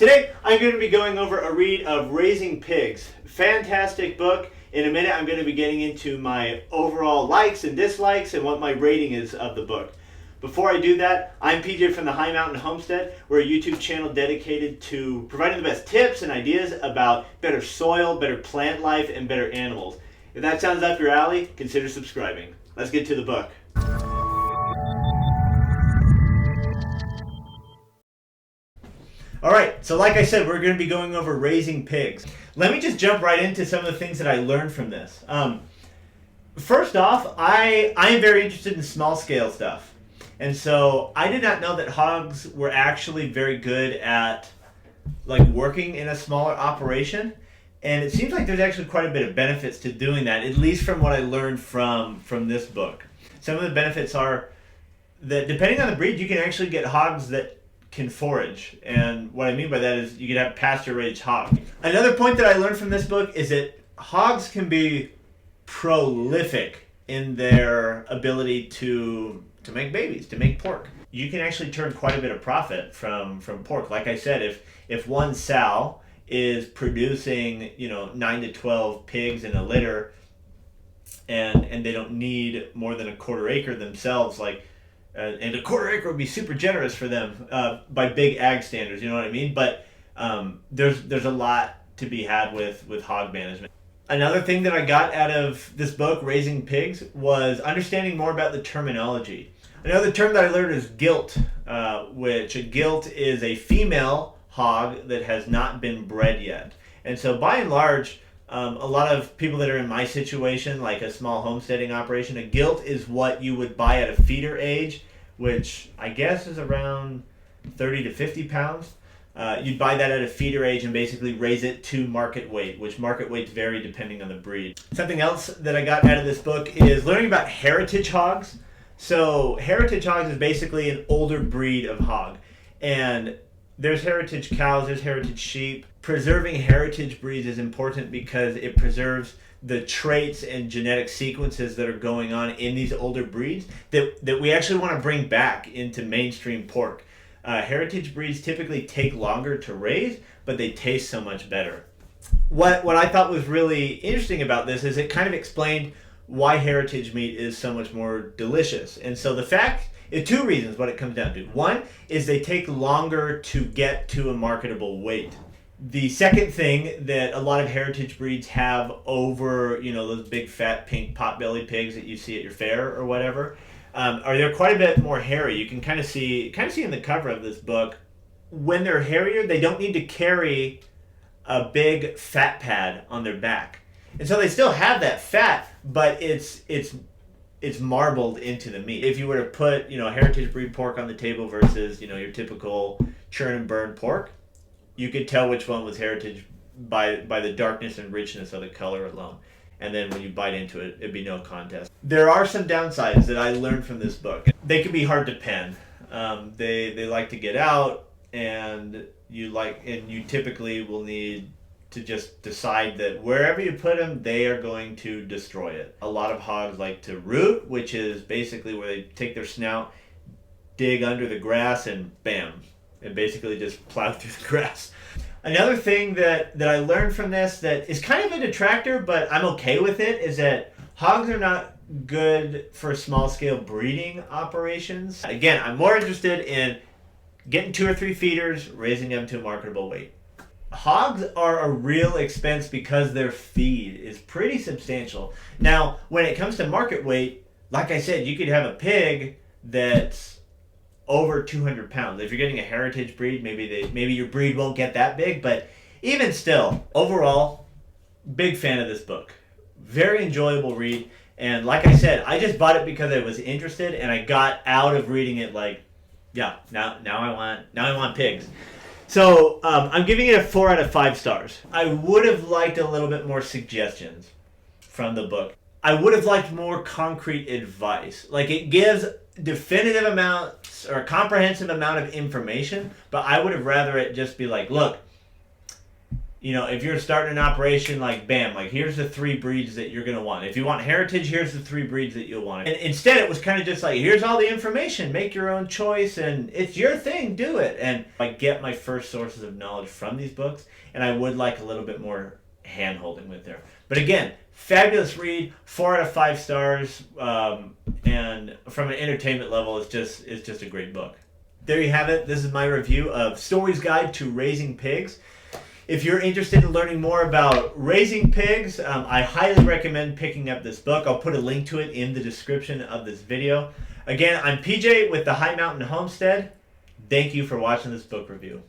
Today I'm going to be going over a read of Raising Pigs. Fantastic book. In a minute I'm going to be getting into my overall likes and dislikes and what my rating is of the book. Before I do that, I'm PJ from the High Mountain Homestead. We're a YouTube channel dedicated to providing the best tips and ideas about better soil, better plant life, and better animals. If that sounds up your alley, consider subscribing. Let's get to the book. Alright, so like I said, we're going to be going over Raising Pigs. Let me just jump right into some of the things that I learned from this. First off, I am very interested in small scale stuff. And so I did not know that hogs were actually very good at working in a smaller operation. And it seems like there's actually quite a bit of benefits to doing that, at least from what I learned from this book. Some of the benefits are that depending on the breed, you can actually get hogs that can forage. And what I mean by that is you can have pasture-raised hogs. Another point that I learned from this book is that hogs can be prolific in their ability to make babies, to make pork. You can actually turn quite a bit of profit from pork. Like I said, if one sow is producing 9 to 12 pigs in a litter and they don't need more than a quarter acre themselves, and a quarter acre would be super generous for them by big ag standards, you know what I mean? But there's a lot to be had with hog management. Another thing that I got out of this book, Raising Pigs, was understanding more about the terminology. Another term that I learned is gilt, which a gilt is a female hog that has not been bred yet. And so by and large, a lot of people that are in my situation, like a small homesteading operation, a gilt is what you would buy at a feeder age, which I guess is around 30 to 50 pounds. You'd buy that at a feeder age and basically raise it to market weight, which market weights vary depending on the breed. Something else that I got out of this book is learning about heritage hogs. So heritage hogs is basically an older breed of hog. And there's heritage cows, there's heritage sheep. Preserving heritage breeds is important because it preserves the traits and genetic sequences that are going on in these older breeds that we actually want to bring back into mainstream pork. Heritage breeds typically take longer to raise, but they taste so much better. What I thought was really interesting about this is it kind of explained why heritage meat is so much more delicious. And so the fact is two reasons what it comes down to. One is they take longer to get to a marketable weight. The second thing that a lot of heritage breeds have over, those big fat pink potbelly pigs that you see at your fair or whatever, are they're quite a bit more hairy. You can kind of see in the cover of this book, when they're hairier, they don't need to carry a big fat pad on their back. And so they still have that fat, but it's marbled into the meat. If you were to put, heritage breed pork on the table versus, your typical churn and burn pork, you could tell which one was heritage by the darkness and richness of the color alone. And then when you bite into it, it'd be no contest. There are some downsides that I learned from this book. They can be hard to pen. They like to get out, and you typically will need to just decide that wherever you put them, they are going to destroy it. A lot of hogs like to root, which is basically where they take their snout, dig under the grass, and bam, and basically just plow through the grass. Another thing that I learned from this that is kind of a detractor, but I'm okay with it, is that hogs are not good for small-scale breeding operations. Again, I'm more interested in getting 2 or 3 feeders, raising them to a marketable weight. Hogs are a real expense because their feed is pretty substantial. Now, when it comes to market weight, like I said, you could have a pig that's over 200 pounds. If you're getting a heritage breed, maybe your breed won't get that big, but even still, overall, big fan of this book. Very enjoyable read, and like I said, I just bought it because I was interested, and I got out of reading it now I want pigs. So I'm giving it a 4 out of 5 stars. I would have liked a little bit more suggestions from the book. I would have liked more concrete advice. It gives definitive amounts or a comprehensive amount of information, but I would have rather it just be look, You know, if you're starting an operation, like, bam, like, here's the 3 breeds that you're going to want. If you want heritage, here's the 3 breeds that you'll want. And instead, it was kind of just like, here's all the information, make your own choice, and it's your thing, do it. And I get my first sources of knowledge from these books, and I would like a little bit more hand-holding with there. But again, fabulous read, 4 out of 5 stars, and from an entertainment level, it's just a great book. There you have it. This is my review of Storey's Guide to Raising Pigs. If you're interested in learning more about raising pigs, I highly recommend picking up this book. I'll put a link to it in the description of this video. Again, I'm PJ with the High Mountain Homestead. Thank you for watching this book review.